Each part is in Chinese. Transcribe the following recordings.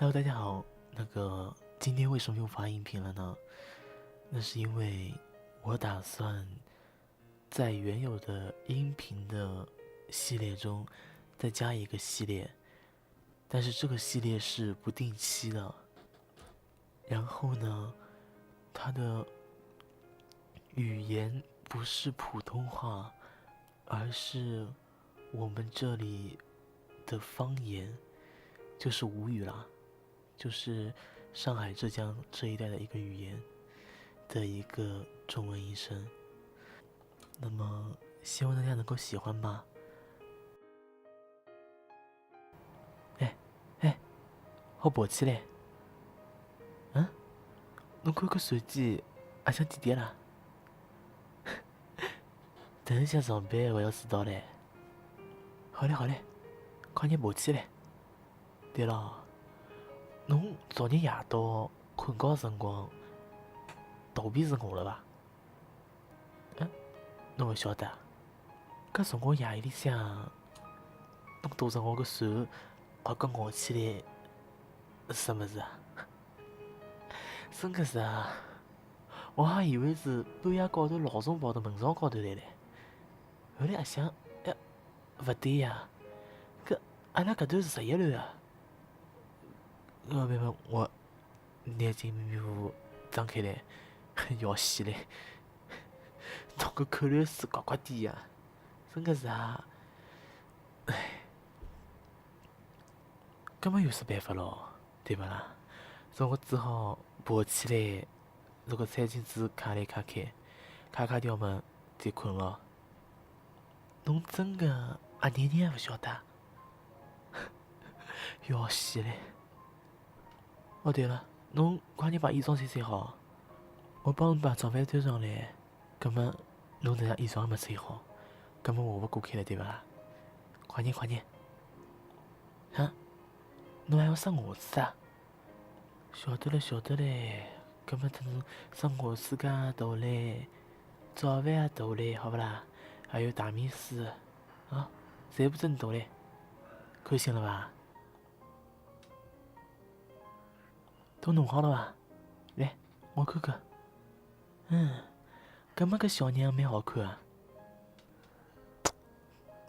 Hello，大家好。今天为什么又发音频了呢？那是因为我打算在原有的音频的系列中再加一个系列，但是这个系列是不定期的。然后呢，它的语言不是普通话，而是我们这里的方言，就是吴语啦。就是上海、浙江这一带的一个语言的一个中文译声。那么希望大家能够喜欢吧。哎哎，好抱起来。嗯，侬看看手机，还想几点啦？等一下上班我要迟到嘞。好嘞好嘞，快点抱起来。对了，侬昨日夜到困觉辰光，肚皮是饿了伐？侬勿晓得啊？搿辰光夜里向，侬拖着我个手，把搿熬起来，是啥物事啊？真个是啊！我还以为是半夜高头老虫跑到门窗高头来嘞。后来一想，勿对呀，搿阿拉搿头是11楼啊！别，我眼睛迷迷糊糊张开来，要死嘞！侬个口流水呱呱滴呀！真个是啊！搿么有啥办法咯？对勿啦？所以我只好爬起来，如果餐巾纸揩来揩去，揩掉嘛，再困咯。侬真个阿年也勿晓得？要死嘞！哦对了，侬快点把衣裳穿好，我帮侬把早饭端上来。搿么侬等下衣裳还没穿好，搿么活勿过去了，对勿啦？快点！啊，侬还要刷牙齿啊？晓得嘞，搿么等侬刷牙齿介大嘞，早饭也大嘞，好勿啦？还有大面水啊，全部真大嘞，开心了伐？都弄好了伐？来，我看看。搿么搿小娘蛮好看啊。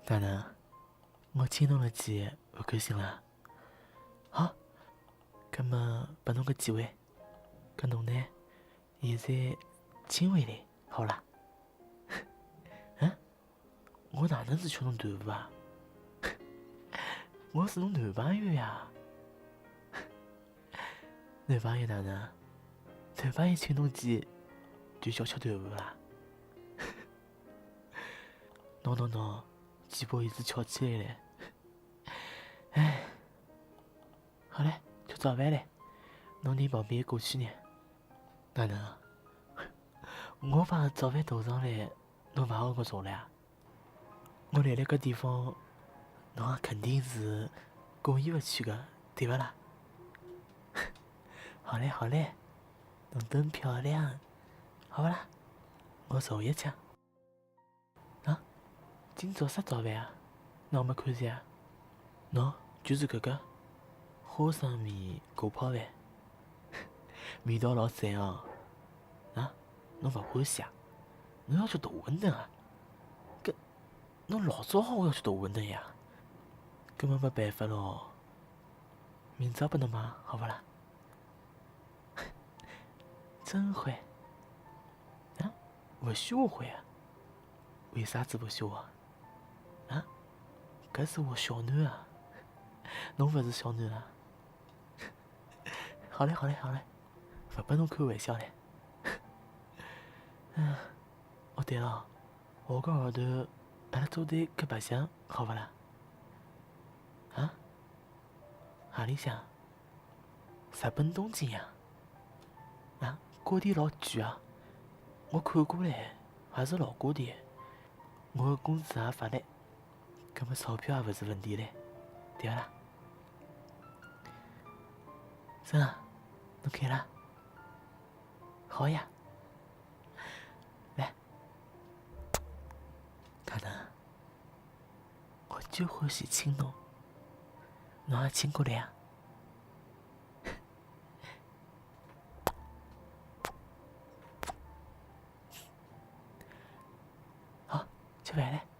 哪能？我亲侬了记，勿开心啦？好，搿么拨侬个机会，搿侬呢，现在亲回来，好啦？我哪能是吃侬豆腐啊？我是侬男朋友呀！男朋友哪能？男朋友亲侬记就叫吃豆腐啦？喏，鸡巴一直翘起来了。哎，好嘞，吃早饭嘞。侬拿旁边过去呢？哪能？我把早饭倒上来，侬勿好我坐了呀？我来了搿地方，侬也肯定是过意勿去个，对勿啦？好嘞，侬真漂亮，好勿啦？我坐一吃。啊，今朝啥早饭啊？侬没看见啊？喏，就是搿个花生米锅泡饭，味道老赞哦。啊，侬勿欢喜啊？侬要吃大馄饨啊？搿侬老早好我要吃大馄饨呀？搿么没办法咯，明朝拨侬买好勿啦？真会啊！勿许我会啊？为啥子勿许我啊？搿是我小囡啊，侬勿是小囡啊？好嘞，勿拨侬开玩笑嘞。哦对了，下个号头阿拉组队去白相，好勿啦？啊？何里向？日本东京呀？啊，价钿老贵啊！我看过嘞，还是老价钿。我个工资也发了，搿么钞票也勿是问题嘞，对勿啦？真啊，侬开啦？好呀，来，哪能？我就欢喜亲侬，侬也亲过来呀？吃饭了。